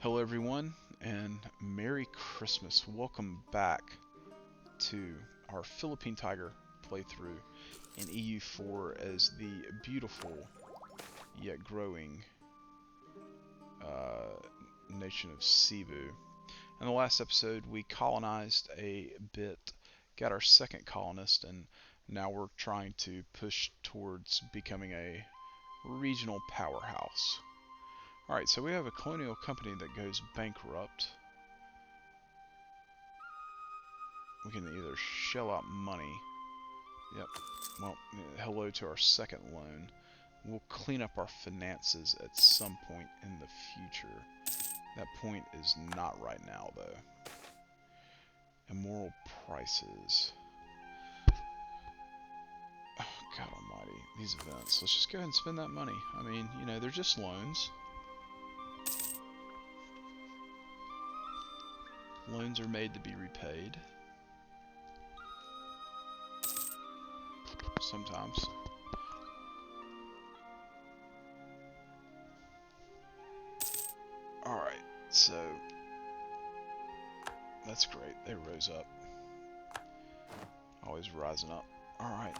Hello, everyone, and Merry Christmas. Welcome back to our Philippine Tiger playthrough in EU4 as the beautiful yet growing uh, nation of Cebu. In the last episode, we colonized a bit, got our second colonist, and now we're trying to push towards becoming a regional powerhouse. Alright, so we have a colonial company that goes bankrupt. We can either shell out money. Yep. Well, hello to our second loan. We'll clean up our finances at some point in the future. That point is not right now, though. Immoral prices. Oh, God almighty. These events. Let's just go ahead and spend that money. I mean, you know, they're just loans. Loans are made to be repaid. Sometimes. Alright, so that's great. They rose up. Always rising up. Alright.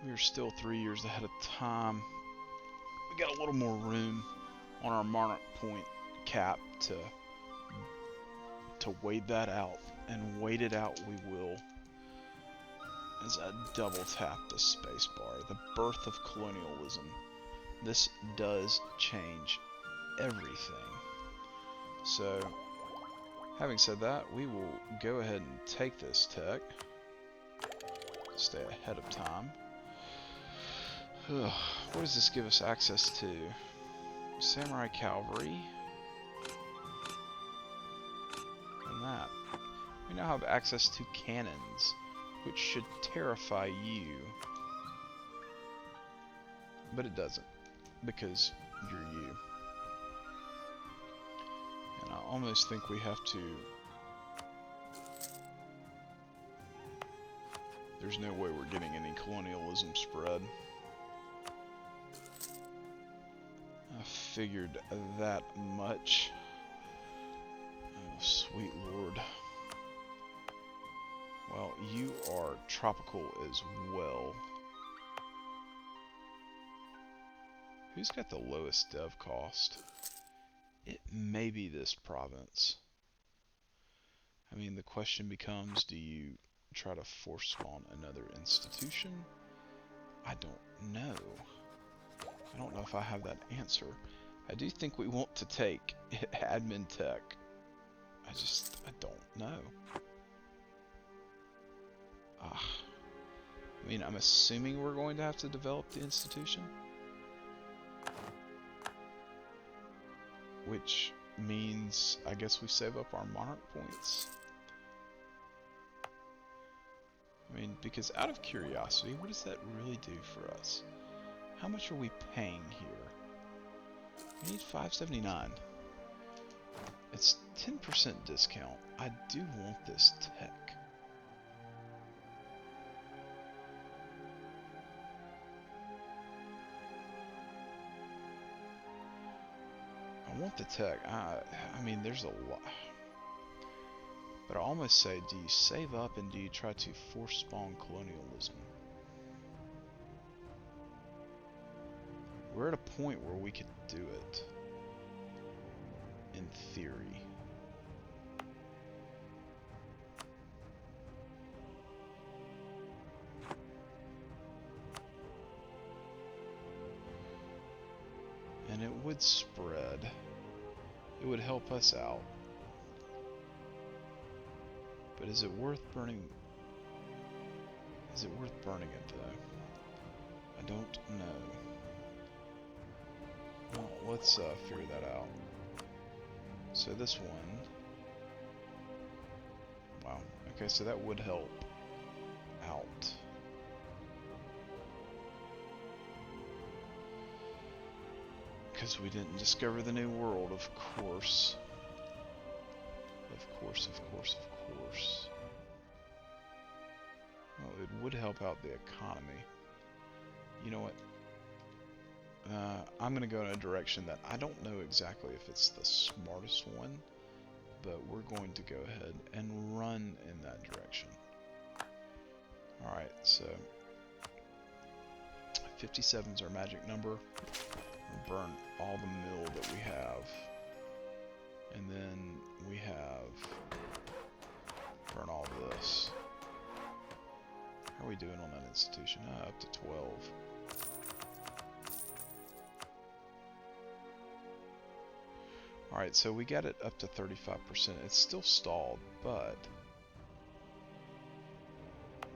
We are still 3 years ahead of time. We got a little more room on our Monarch Point cap to wait that out, and wait it out we will. As I double tap the spacebar, the birth of colonialism. This does change everything. So, having said that, we will go ahead and take this tech. Stay ahead of time. What does this give us access to? Samurai Cavalry. And that. We now have access to cannons, which should terrify you. But it doesn't, because you're you. And I almost think we have to... There's no way we're getting any colonialism spread. I figured that much. Oh, sweet lord. Well, you are tropical as well. Who's got the lowest dev cost? It may be this province. I mean, the question becomes, do you try to force spawn another institution? I don't know. I don't know if I have that answer. I do think we want to take admin tech. I don't know. I mean, I'm assuming we're going to have to develop the institution. Which means, I guess we save up our Monarch points. I mean, because out of curiosity, what does that really do for us? How much are we paying here? We need 579. It's 10% discount. I do want this tech. I want the tech. I mean, there's a lot. But I almost say, do you save up and do you try to force spawn colonialism? We're at a point where we could do it. In theory. And it would spread. It would help us out. But is it worth burning? Is it worth burning it though? I don't know. Well, let's figure that out. So this one. Wow. Okay, so that would help out. Because we didn't discover the new world, of course. Of course. Well, it would help out the economy. You know what? I'm going to go in a direction that I don't know exactly if it's the smartest one, but we're going to go ahead and run in that direction. Alright, so 57 is our magic number. We'll burn all the mill that we have. And then we have burn all this. How are we doing on that institution? Up to 12. Alright, so we got it up to 35%. It's still stalled, but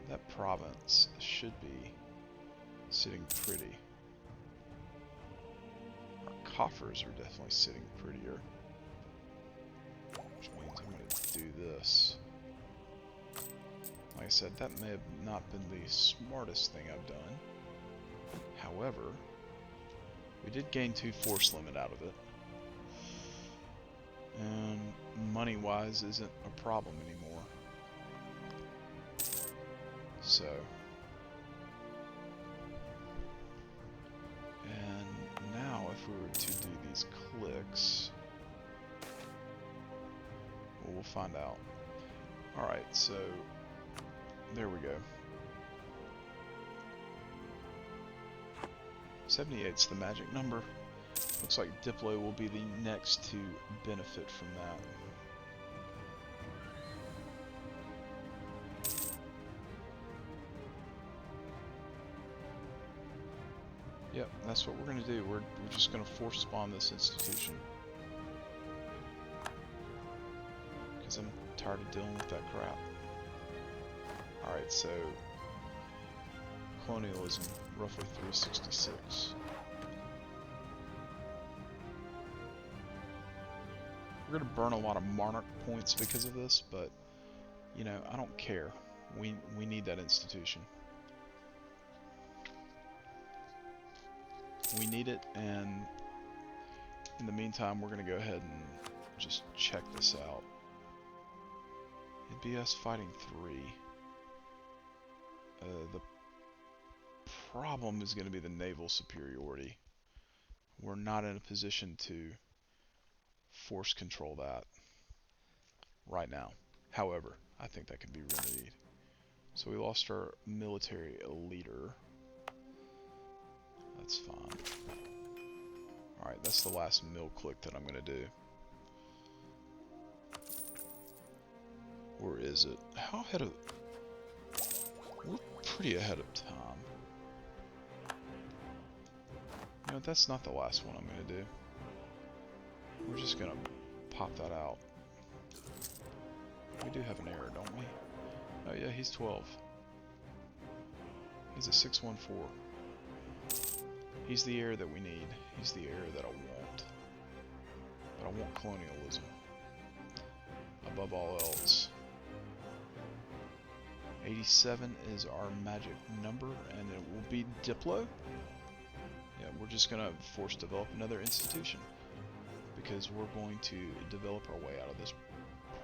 that province should be sitting pretty. Our coffers are definitely sitting prettier. Which means I'm going to do this. Like I said, that may have not been the smartest thing I've done. However, we did gain 2 force limit out of it. And money-wise isn't a problem anymore. So, and now if we were to do these clicks, well, we'll find out. Alright, so there we go. 78's the magic number. Looks like Diplo will be the next to benefit from that. Yep, that's what we're going to do. We're just going to force spawn this institution. Because I'm tired of dealing with that crap. Alright, so colonialism, roughly 366. We're going to burn a lot of monarch points because of this, but, you know, I don't care. We need that institution. We need it, and in the meantime, we're going to go ahead and just check this out. It'd be us fighting 3. The problem is going to be the naval superiority. We're not in a position to force control that right now. However, I think that can be remedied. So we lost our military leader. That's fine. Alright, that's the last mill click that I'm going to do. Or is it? How ahead of... We're pretty ahead of time. You know, that's not the last one I'm going to do. We're just going to pop that out. We do have an error, don't we? Oh yeah, he's 12. He's a 614. He's the heir that we need. He's the heir that I want. But I want colonialism. Above all else. 87 is our magic number, and it will be Diplo. Yeah, we're just going to force develop another institution. Because we're going to develop our way out of this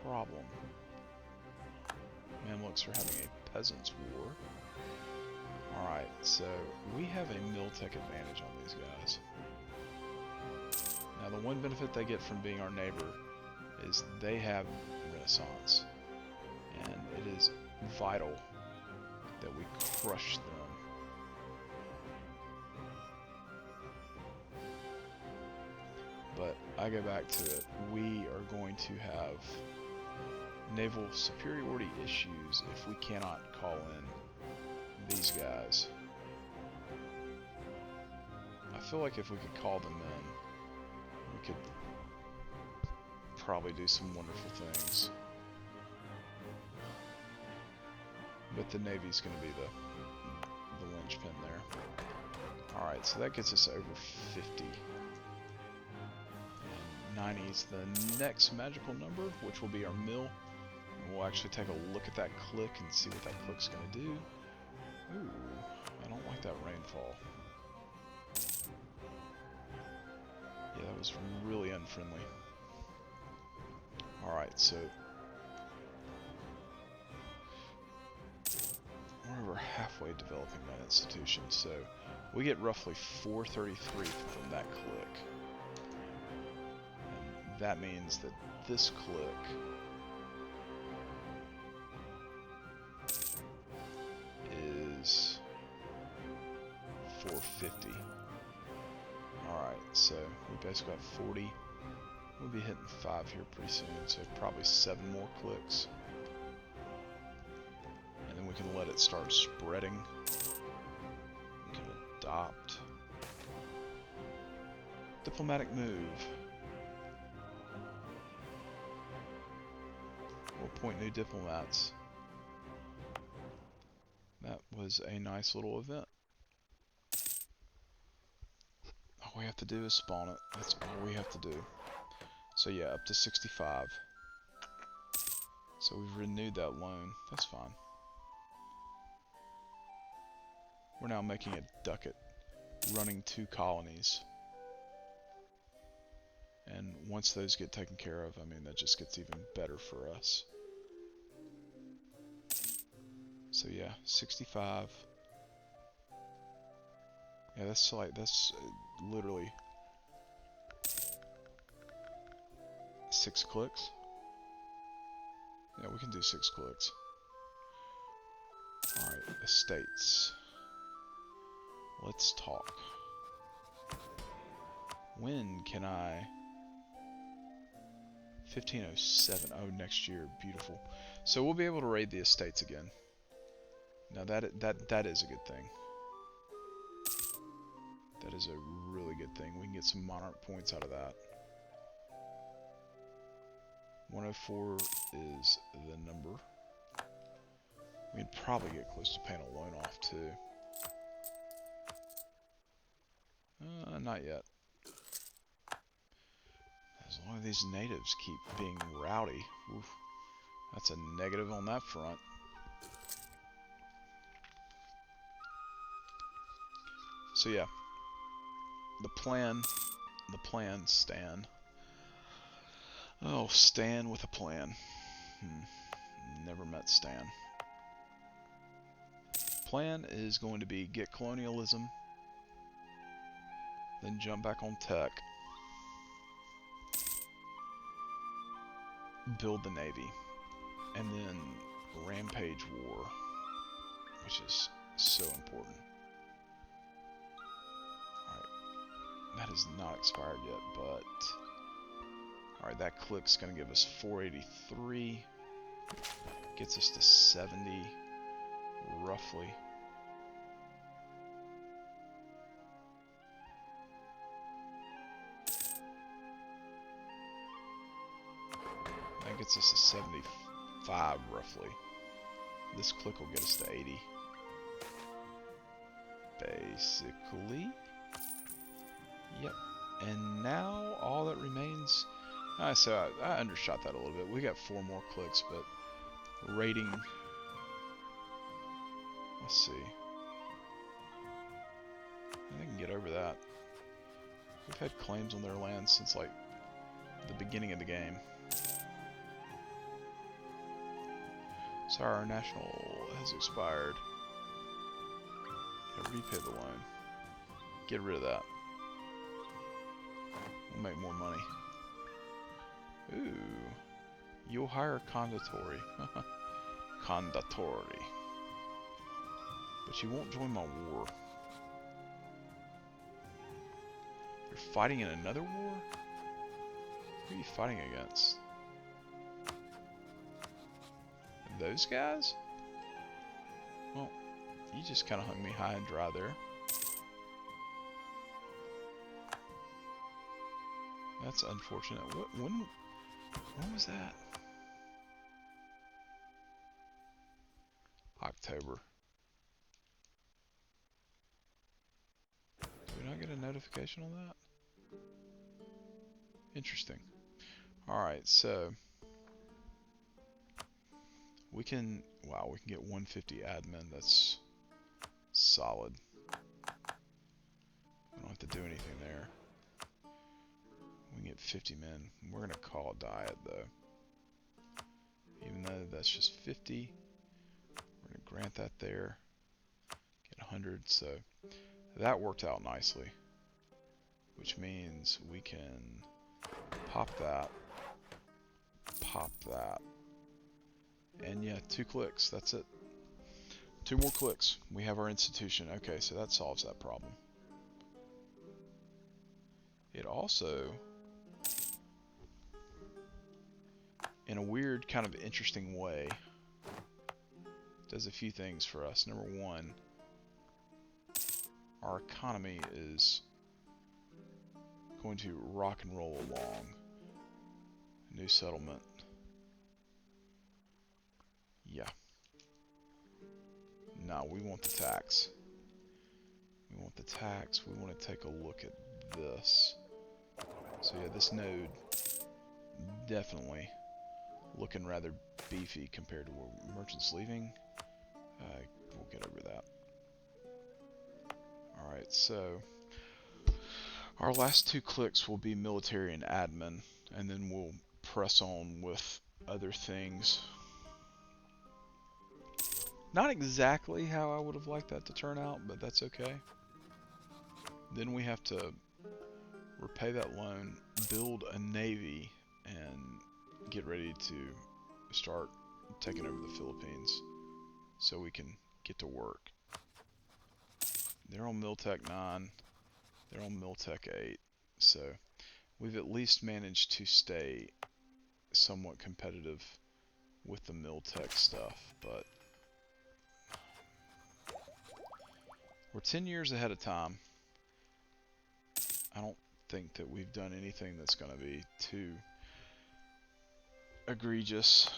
problem. Mamluks are having a peasants' war. Alright, so we have a Miltech advantage on these guys. Now the one benefit they get from being our neighbor is they have Renaissance. And it is vital that we crush them. But I go back to it. We are going to have naval superiority issues if we cannot call in these guys. I feel like if we could call them in, we could probably do some wonderful things. But the Navy's going to be the linchpin there. Alright, so that gets us over 50. 90 is the next magical number, which will be our mill. And we'll actually take a look at that click and see what that click's going to do. Ooh, I don't like that rainfall. Yeah, that was really unfriendly. Alright, so we're over halfway developing that institution, so We get roughly 433 from that click. And that means that this click is 450. Alright, so we basically got 40. We'll be hitting 5 here pretty soon, so probably 7 more clicks. And then we can let it start spreading. We can adopt. Diplomatic move. We'll appoint new diplomats. That was a nice little event. All we have to do is spawn it. That's all we have to do. So yeah, up to 65. So we've renewed that loan. That's fine. We're now making a ducat, running 2 colonies. And once those get taken care of, I mean, that just gets even better for us. So yeah, 65. Yeah, that's literally 6 clicks. Yeah, we can do 6 clicks. Alright, estates. Let's talk. When can I... 1507. Oh, next year. Beautiful. So we'll be able to raid the estates again. Now that is a good thing. That is a really good thing. We can get some monarch points out of that. 104 is the number. We can probably get close to paying a loan off too. Not yet. As long as these natives keep being rowdy. Oof, that's a negative on that front. So yeah, the plan, Stan. Oh, Stan with a plan. Never met Stan. Plan is going to be get colonialism, then jump back on tech, build the navy, and then rampage war, which is so important. Alright, that is not expired yet, but alright, that click's gonna give us 483, gets us to 70 roughly. That gets us to 75 roughly. This click will get us to 80. Basically. Yep. And now all that remains... So I undershot that a little bit. We got 4 more clicks, but rating... Let's see. I think I can get over that. We've had claims on their land since like the beginning of the game. Sorry, our national has expired. Yeah, repay the loan. Get rid of that. We'll make more money. Ooh. You'll hire a condatori. Condatori. But you won't join my war. You're fighting in another war? Who are you fighting against? Those guys? Well, you just kind of hung me high and dry there. That's unfortunate. When was that? October. Did we not get a notification on that? Interesting. Alright, so we can, wow, we can get 150 admin. That's solid. We don't have to do anything there. We can get 50 men. We're going to call a diet, though. Even though that's just 50, we're going to grant that there. Get 100, so That worked out nicely, which means we can pop that, and yeah, 2 clicks, that's it. 2 more clicks, we have our institution. Okay, so that solves that problem. It also, in a weird kind of interesting way, does a few things for us. Number one, our economy is going to rock and roll along. New settlement. Yeah. No, we want the tax. We want the tax. We want to take a look at this. So yeah, this node definitely looking rather beefy compared to where merchants leaving. We'll get over that. Alright, so our last 2 clicks will be military and admin, and then we'll press on with other things. Not exactly how I would have liked that to turn out, but that's okay. Then we have to repay that loan, build a navy, and get ready to start taking over the Philippines so we can get to work. They're on Miltech 9, they're on Miltech 8, so we've at least managed to stay somewhat competitive with the Miltech stuff, but we're 10 years ahead of time. I don't think that we've done anything that's going to be too egregious.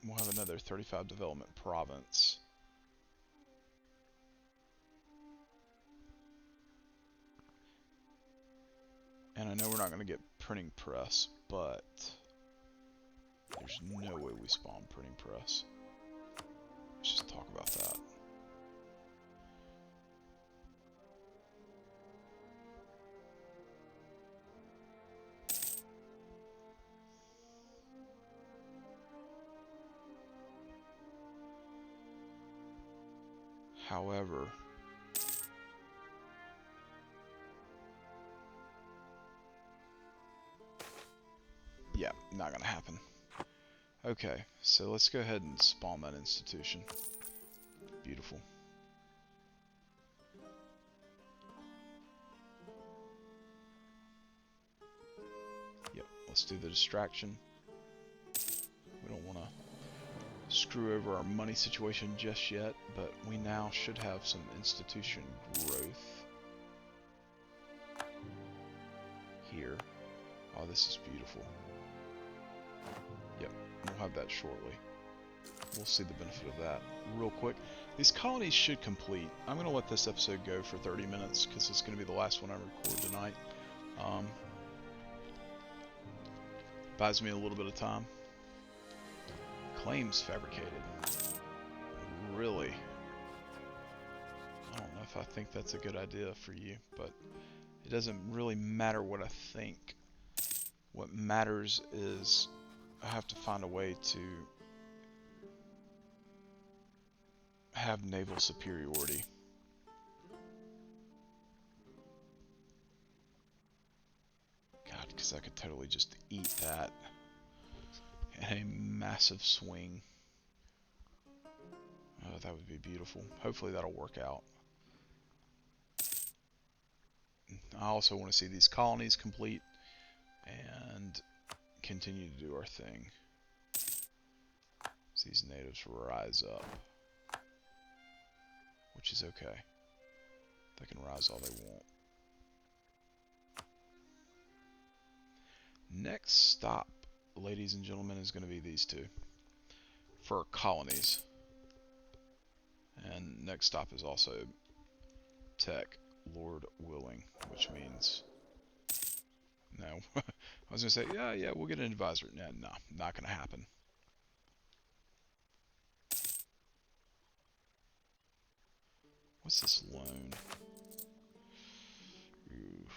We'll have another 35 development province. And I know we're not going to get printing press, but there's no way we spawn printing press. Let's just talk about that. However, yeah, not gonna happen. Okay, so let's go ahead and spawn that institution. Beautiful. Yep, let's do the distraction. We don't want to screw over our money situation just yet, but we now should have some institution growth here. Oh, this is beautiful. Yep, we'll have that shortly. We'll see the benefit of that real quick. These colonies should complete. I'm going to let this episode go for 30 minutes because it's going to be the last one I record tonight. Buys me a little bit of time. Claims fabricated. Really? I don't know if I think that's a good idea for you, but it doesn't really matter what I think. What matters is I have to find a way to have naval superiority. God, because I could totally just eat that in a massive swing. Oh, that would be beautiful. Hopefully that'll work out. I also want to see these colonies complete and continue to do our thing. So these natives rise up, which is okay. They can rise all they want. Next stop, ladies and gentlemen, is going to be these two for colonies. And next stop is also tech, Lord willing, which means no. I was going to say, yeah, we'll get an advisor. No, not going to happen. What's this loan? Oof.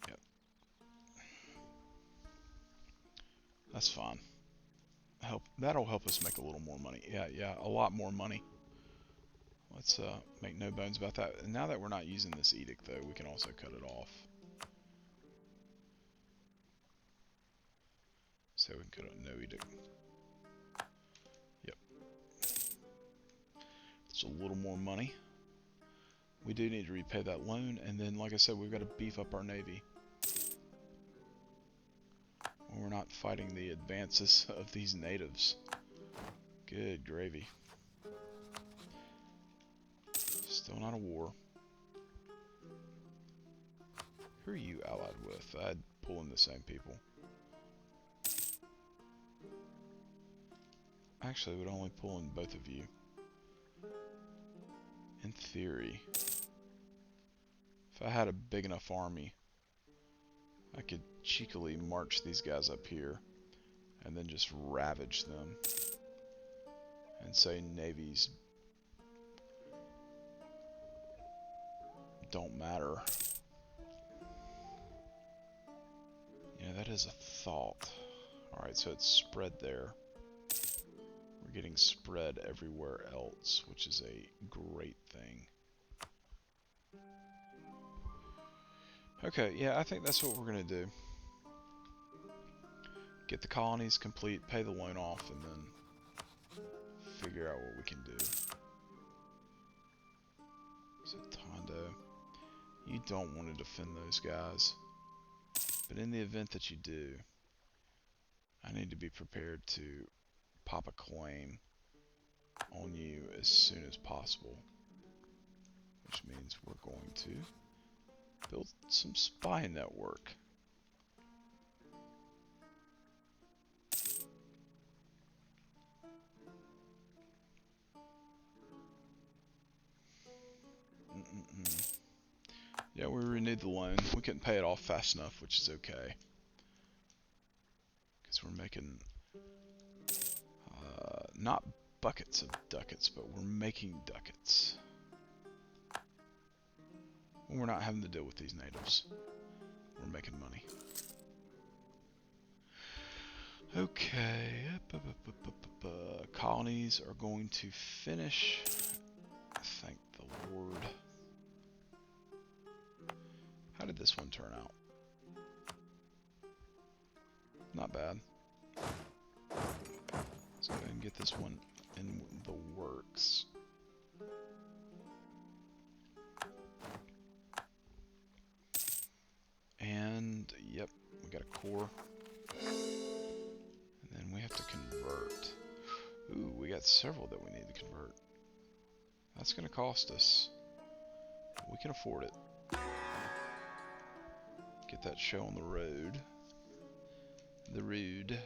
Yep. That's fine. That'll help us make a little more money. Yeah, a lot more money. Let's make no bones about that. And now that we're not using this edict, though, we can also cut it off. So we can cut a no edict. Yep. It's a little more money. We do need to repay that loan, and then, like I said, we've got to beef up our navy. We're not fighting the advances of these natives. Good gravy. Still not a war. Who are you allied with? I'd pull in the same people. Actually, I would only pull in both of you. In theory. If I had a big enough army, I could cheekily march these guys up here and then just ravage them and say navies don't matter. Yeah, that is a thought. Alright, so it's spread there. We're getting spread everywhere else, which is a great thing. Okay, yeah, I think that's what we're going to do. Get the colonies complete, pay the loan off, and then figure out what we can do. So Tondo, you don't want to defend those guys. But in the event that you do, I need to be prepared to pop a claim on you as soon as possible. Which means we're going to build some spy network. Yeah, we renewed the loan. We couldn't pay it off fast enough, which is okay. Because we're making not buckets of ducats, but we're making ducats. We're not having to deal with these natives. We're making money. Okay. Colonies are going to finish. Thank the Lord. How did this one turn out? Not bad. Let's go ahead and get this one in the works. And, yep, we got a core. And then we have to convert. Ooh, we got several that we need to convert. That's going to cost us. We can afford it. Get that show on the road. The road.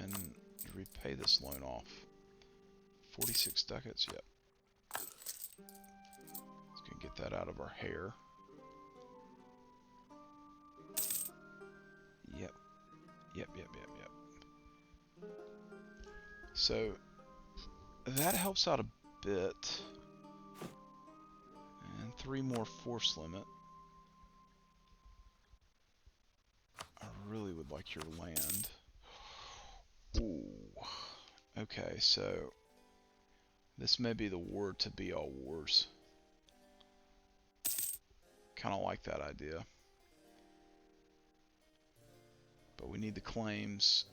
And repay this loan off. 46 ducats, yep. Let's go get that out of our hair. Yep. Yep. So, that helps out a bit. And 3 more force limit. I really would like your land. Ooh. Okay, so this may be the war to be all wars. Kind of like that idea. But we need the claims.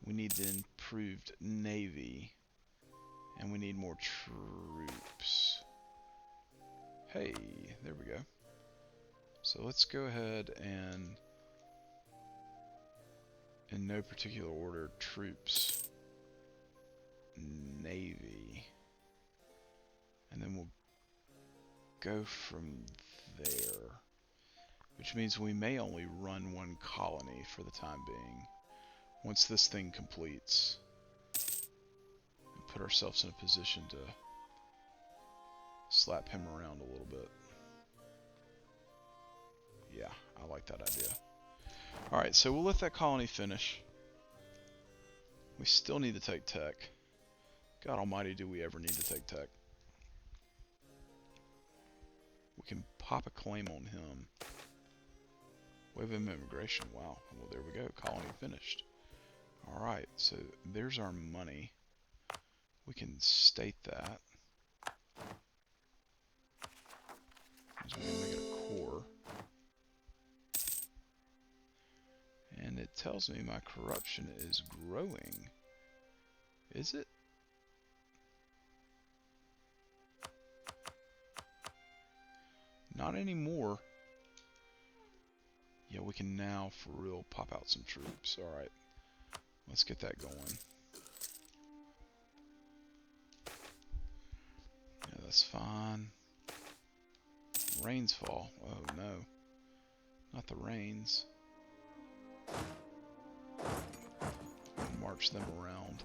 We need the improved navy. And we need more troops. Hey, there we go. So let's go ahead and, in no particular order, troops, navy, and then we'll go from there, which means we may only run 1 colony for the time being once this thing completes, and put ourselves in a position to slap him around a little bit. Yeah, I like that idea. Alright, so we'll let that colony finish. We still need to take tech. God almighty, do we ever need to take tech. We can pop a claim on him. Wave of immigration. Wow. Well, there we go. Colony finished. Alright, so there's our money. We can state that. We can make it a core. And it tells me my corruption is growing. Is it? Not anymore. Yeah, we can now for real pop out some troops. Alright, let's get that going. Yeah, that's fine. Rains fall. Oh no. Not the rains. March them around.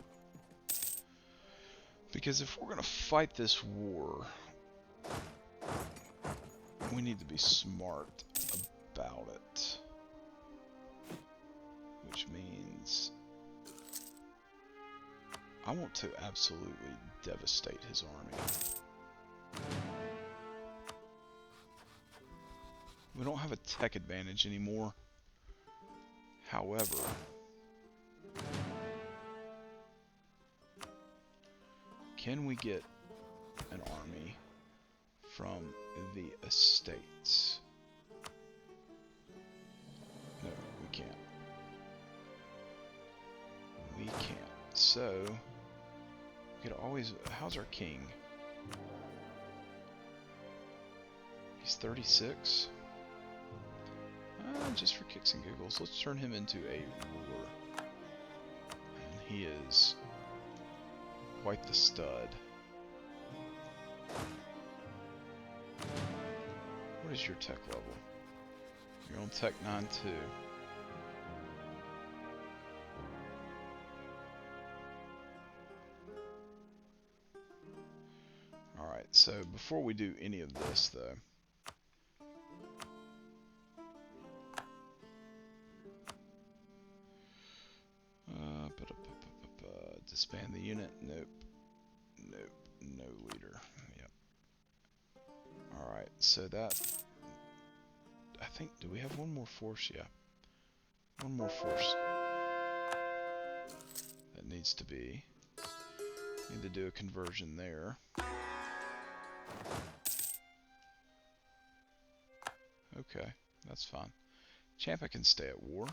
Because if we're going to fight this war, we need to be smart about it. Which means I want to absolutely devastate his army. We don't have a tech advantage anymore. However, can we get an army from the estates? No, we can't. We can't. So, we could always... How's our king? He's 36? Just for kicks and giggles, let's turn him into a ruler. And he is quite the stud. What is your tech level? You're on tech 9 too. Alright, so before we do any of this though, disband the unit. Nope. Nope. No leader. Yep. Alright, so that... I think... Do we have one more force? Yeah. One more force. That needs to be... Need to do a conversion there. Okay, that's fine. Champa can stay at war.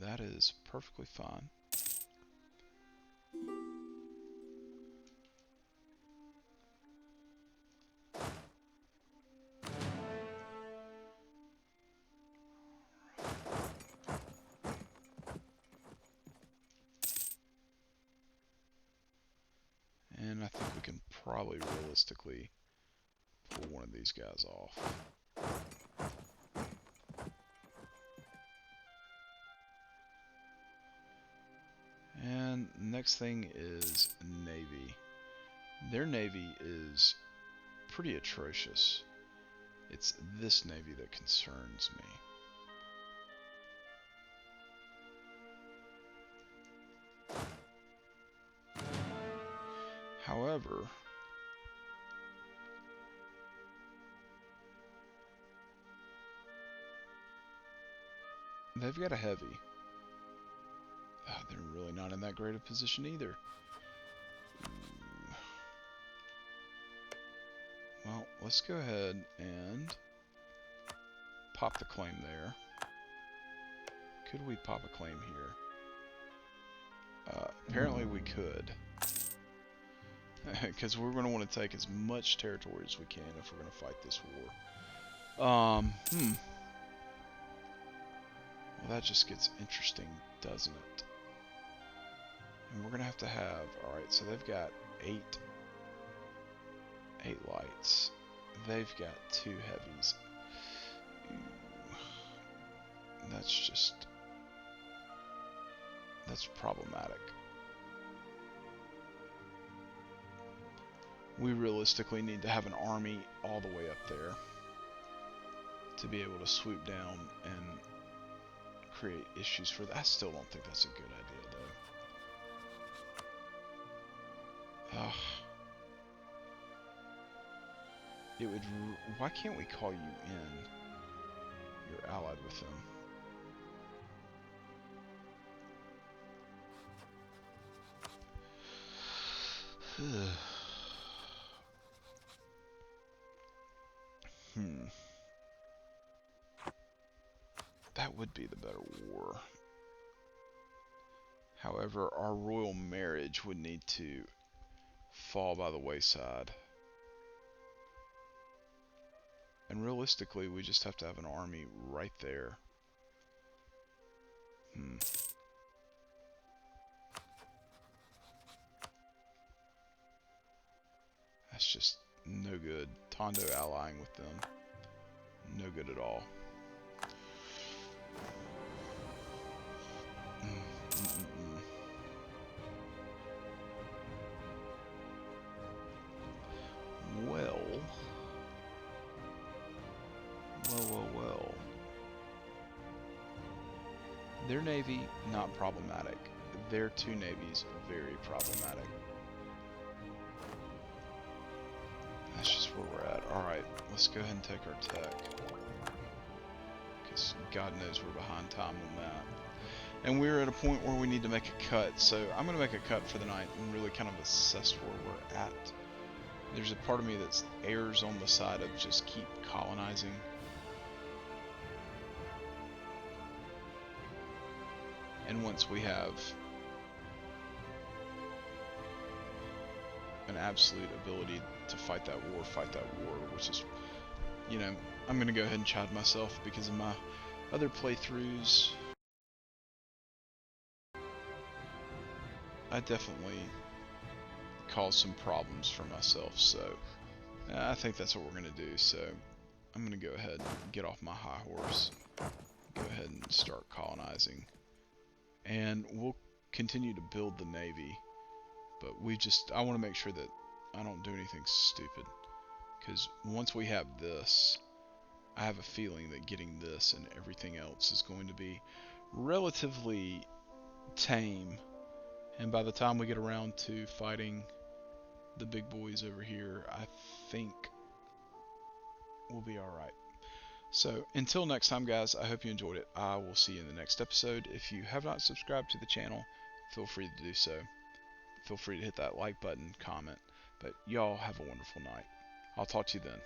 That is perfectly fine. And I think we can probably realistically pull one of these guys off. And next thing is Navy. Their Navy is pretty atrocious. It's this Navy that concerns me. However, they've got a heavy. They're really not in that great a position either. Well, let's go ahead and pop the claim there. Could we pop a claim here? Apparently we could. Because we're going to want to take as much territory as we can if we're going to fight this war. Well, that just gets interesting, doesn't it? And we're going to have... Alright, so they've got 8 lights. They've got 2 heavies. That's problematic. We realistically need to have an army all the way up there to be able to swoop down and create issues for that. I still don't think that's a good idea, though. it would. Why can't we call you in? You're allied with them. That would be the better war. However, our royal marriage would need to fall by the wayside. And realistically, we just have to have an army right there. That's just no good. Tondo allying with them. No good at all. Well. Their navy, not problematic. Their two navies, very problematic. That's just where we're at. Alright, let's go ahead and take our tech. Because God knows we're behind time on that. And we're at a point where we need to make a cut. So I'm going to make a cut for the night and really kind of assess where we're at. There's a part of me that errs on the side of just keep colonizing. And once we have an absolute ability to fight that war, which is, you know, I'm going to go ahead and chide myself because in my other playthroughs, I definitely caused some problems for myself, so I think that's what we're going to do. So I'm going to go ahead and get off my high horse, go ahead and start colonizing. And we'll continue to build the navy, but I want to make sure that I don't do anything stupid, because once we have this, I have a feeling that getting this and everything else is going to be relatively tame, and by the time we get around to fighting the big boys over here, I think we'll be alright. So, until next time, guys, I hope you enjoyed it. I will see you in the next episode. If you have not subscribed to the channel, feel free to do so. Feel free to hit that like button, comment. But y'all have a wonderful night. I'll talk to you then.